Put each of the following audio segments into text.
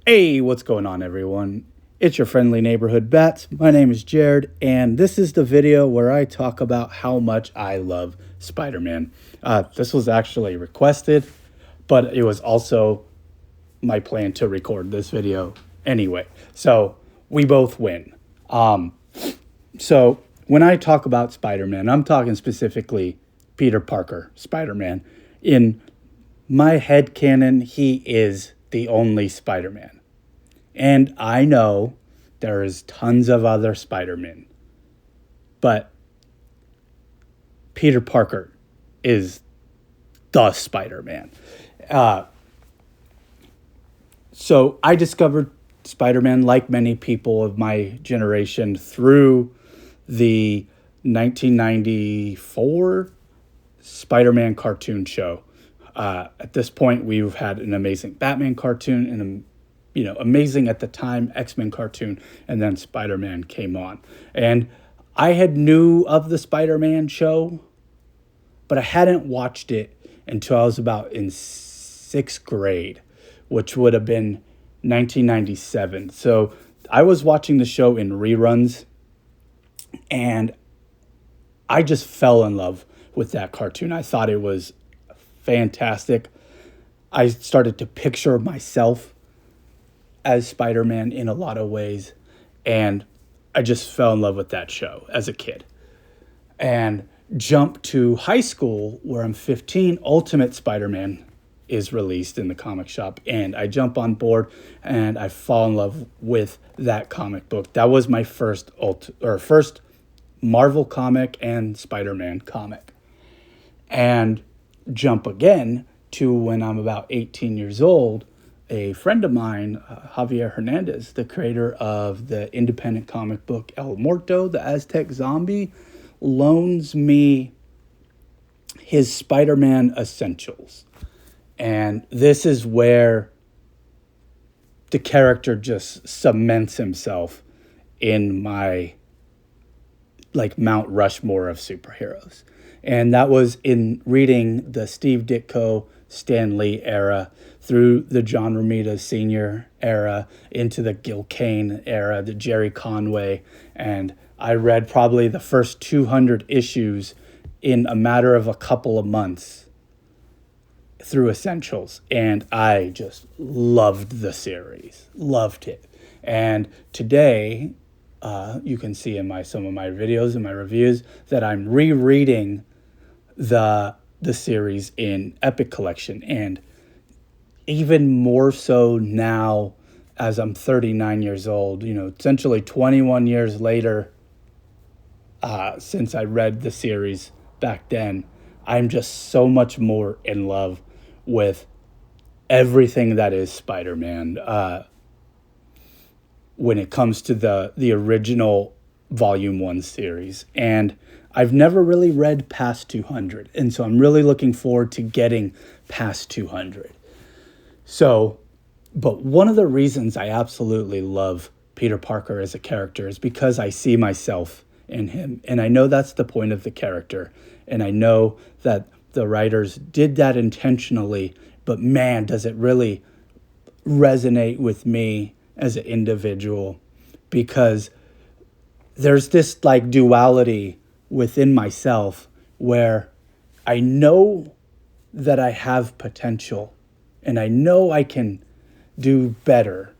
Hey, what's going on, everyone? It's your friendly neighborhood Bats. My name is Jared, and this is the video where I talk about how much I love Spider-Man. This was actually requested, but it was also my plan to record this video anyway. So we both win. So when I talk about Spider-Man, I'm talking specifically Peter Parker, Spider-Man. In my headcanon, he is the only Spider-Man. And I know there is tons of other Spider-Men, but Peter Parker is the Spider-Man. So I discovered Spider-Man, like many people of my generation, through the 1994 Spider-Man cartoon show. At this point, we've had an amazing Batman cartoon and amazing at the time X-Men cartoon, and then Spider-Man came on. And I had knew of the Spider-Man show, but I hadn't watched it until I was about in sixth grade, which would have been 1997. So I was watching the show in reruns, and I just fell in love with that cartoon. I thought it was fantastic. I started to picture myself as Spider-Man in a lot of ways, and I just fell in love with that show as a kid. And jump to high school where I'm 15, Ultimate Spider-Man is released in the comic shop, and I jump on board and I fall in love with that comic book. That was my first Marvel comic and Spider-Man comic. And jump again to when I'm about 18 years old. A friend of mine, Javier Hernandez, the creator of the independent comic book El Muerto, the Aztec Zombie, loans me his Spider-Man Essentials. And this is where the character just cements himself in my Mount Rushmore of superheroes. And that was in reading the Steve Ditko, Stan Lee era, through the John Romita Sr. era, into the Gil Kane era, the Jerry Conway. And I read probably the first 200 issues in a matter of a couple of months through Essentials. And I just loved the series, loved it. And today, you can see in some of my videos and my reviews that I'm rereading the series in Epic Collection, and even more so now as I'm 39 years old, essentially 21 years later, since I read the series back then, I'm just so much more in love with everything that is Spider-Man. When it comes to the original Volume 1 series. And I've never really read past 200. And so I'm really looking forward to getting past 200. So, but one of the reasons I absolutely love Peter Parker as a character is because I see myself in him. And I know that's the point of the character. And I know that the writers did that intentionally. But man, does it really resonate with me as an individual, because there's this duality within myself where I know that I have potential and I know I can do better,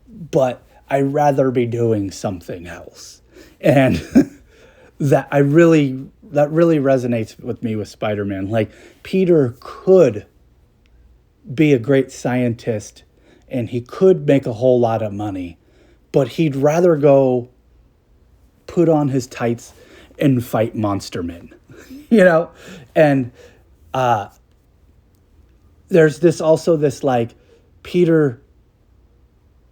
but I'd rather be doing something else. And that really resonates with me with Spider-Man. Peter could be a great scientist and he could make a whole lot of money, but he'd rather go put on his tights and fight monster men, And there's this Peter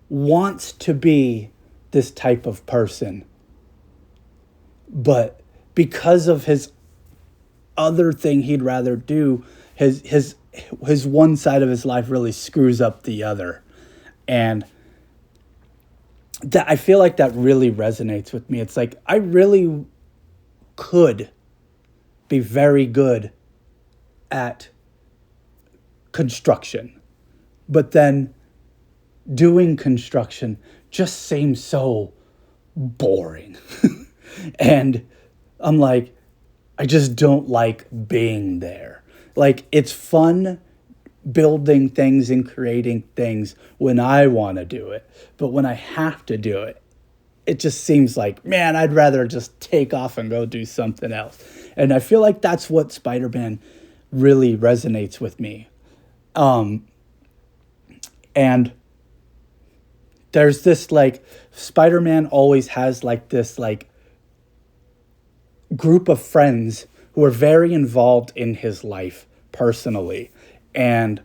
wants to be this type of person, but because of his other thing he'd rather do, his one side of his life really screws up the other. And that I feel like that really resonates with me. It's I really could be very good at construction, but then doing construction just seems so boring. And I'm like, I just don't like being there. Like, it's fun building things and creating things when I want to do it. But when I have to do it, it just seems like, man, I'd rather just take off and go do something else. And I feel like that's what Spider-Man really resonates with me. And there's this, like, Spider-Man always has like this, like, group of friends who are very involved in his life personally. And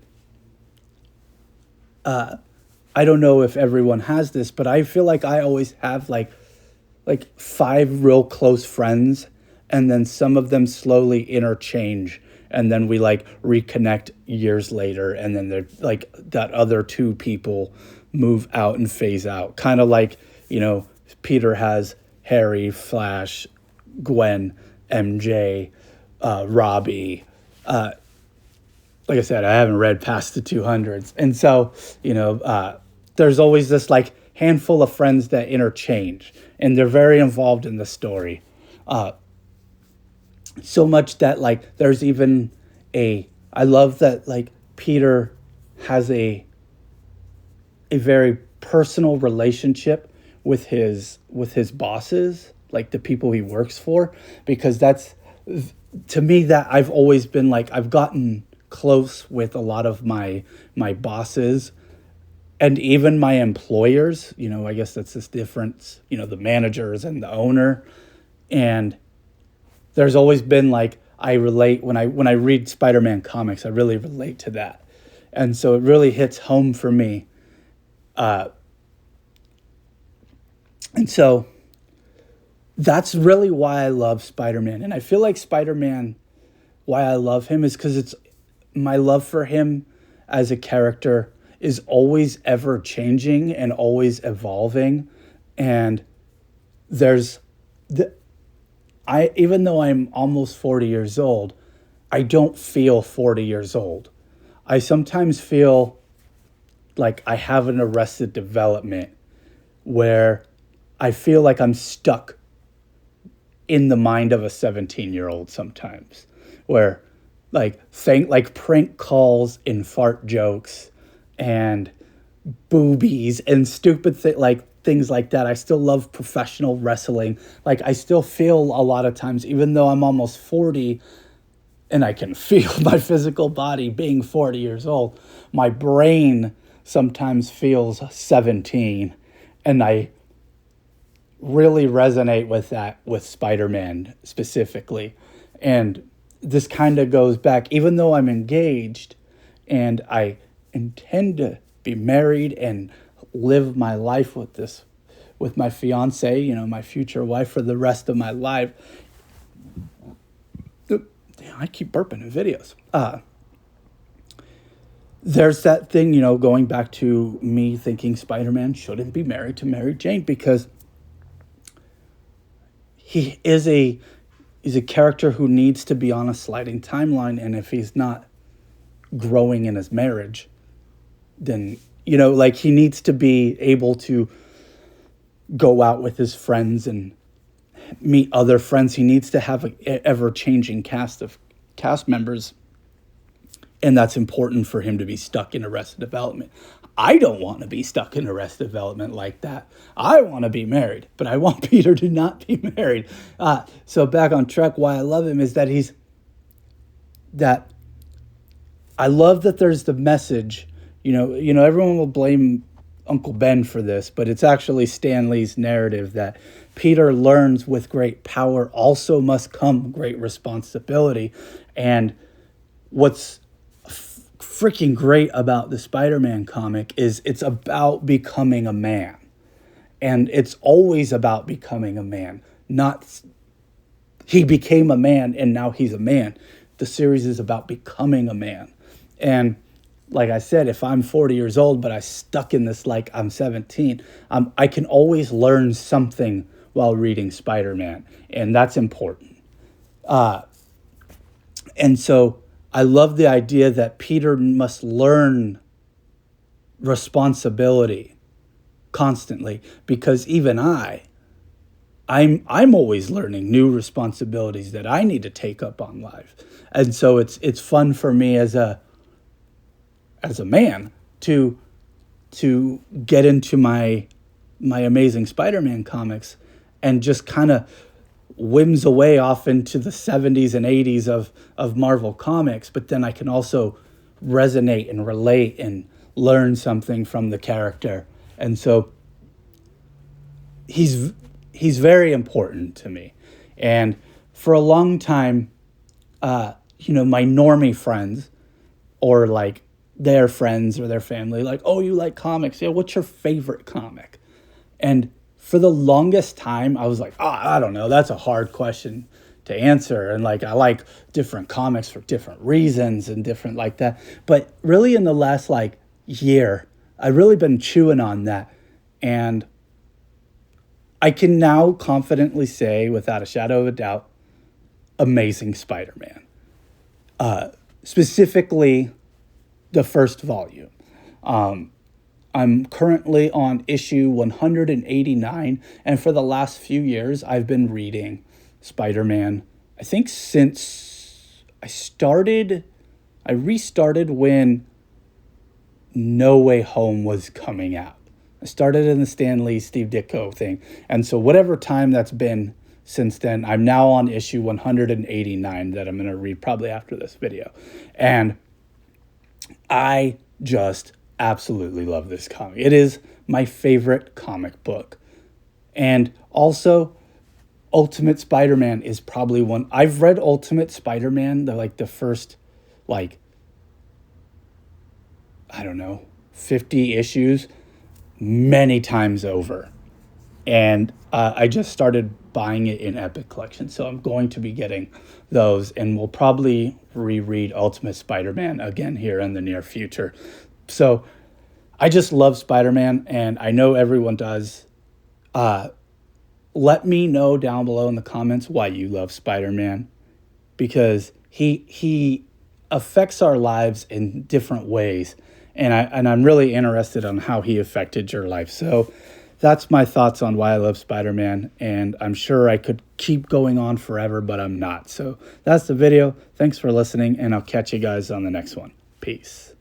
I don't know if everyone has this, but I feel like I always have like 5 real close friends, and then some of them slowly interchange, and then we like reconnect years later, and then they're like that other 2 people move out and phase out. Kind of like, Peter has Harry, Flash, Gwen, MJ, Robbie. Like I said, I haven't read past the 200s. And so, there's always this like handful of friends that interchange, and they're very involved in the story. So much that like there's even I love that like Peter has a very personal relationship with his bosses, like the people he works for, because that's, to me, that I've always been like, I've gotten close with a lot of my bosses and even my employers. I guess that's this difference, the managers and the owner. And there's always been like, I relate when I read Spider-Man comics, I really relate to that. And so it really hits home for me. And so that's really why I love Spider-Man. And I feel like Spider-Man, why I love him is because it's my love for him as a character is always ever changing and always evolving. And even though I'm almost 40 years old, I don't feel 40 years old. I sometimes feel like I have an arrested development where I feel like I'm stuck in the mind of a 17-year-old sometimes, where like prank calls and fart jokes and boobies and stupid things like that. I still love professional wrestling. Like, I still feel a lot of times, even though I'm almost 40 and I can feel my physical body being 40 years old, my brain sometimes feels 17. And I really resonate with that with Spider-Man specifically. And this kind of goes back, even though I'm engaged and I intend to be married and live my life with my fiance, my future wife for the rest of my life. I keep burping in videos. There's that thing, going back to me thinking Spider-Man shouldn't be married to Mary Jane, because he's a character who needs to be on a sliding timeline, and if he's not growing in his marriage, then he needs to be able to go out with his friends and meet other friends. He needs to have an ever-changing cast members, and that's important for him to be stuck in Arrested Development. I don't want to be stuck in Arrested Development like that. I want to be married, but I want Peter to not be married. So back on track, why I love him is that I love that there's the message. Everyone will blame Uncle Ben for this, but it's actually Stan Lee's narrative that Peter learns with great power also must come great responsibility. And what's freaking great about the Spider-Man comic is it's about becoming a man. And it's always about becoming a man. Not he became a man and now he's a man. The series is about becoming a man. And like I said, if I'm 40 years old, but I stuck in this like I'm 17, I can always learn something while reading Spider-Man. And that's important. And so I love the idea that Peter must learn responsibility constantly, because even I'm always learning new responsibilities that I need to take up on life. And so it's fun for me as a man to get into my Amazing Spider-Man comics and just kind of whims away off into the 70s and 80s of Marvel Comics, but then I can also resonate and relate and learn something from the character. And so he's very important to me. And for a long time, my normie friends, or like their friends or their family, like, oh, you like comics? Yeah, what's your favorite comic? And for the longest time, I was like, oh, I don't know. That's a hard question to answer. And like, I like different comics for different reasons and different like that. But really in the last like year, I've really been chewing on that. And I can now confidently say, without a shadow of a doubt, Amazing Spider-Man. Specifically, the first volume. I'm currently on issue 189, and for the last few years, I've been reading Spider-Man. I think since I restarted when No Way Home was coming out. I started in the Stan Lee, Steve Ditko thing, and so whatever time that's been since then, I'm now on issue 189 that I'm going to read probably after this video, and I just absolutely love this comic. It is my favorite comic book. And also, Ultimate Spider-Man is probably one. I've read Ultimate Spider-Man, the first, I don't know, 50 issues many times over. And I just started buying it in Epic Collection. So I'm going to be getting those, and we'll probably reread Ultimate Spider-Man again here in the near future. So I just love Spider-Man, and I know everyone does. Let me know down below in the comments why you love Spider-Man, because he affects our lives in different ways, and I'm really interested on how he affected your life. So that's my thoughts on why I love Spider-Man, and I'm sure I could keep going on forever, but I'm not. So that's the video. Thanks for listening, and I'll catch you guys on the next one. Peace.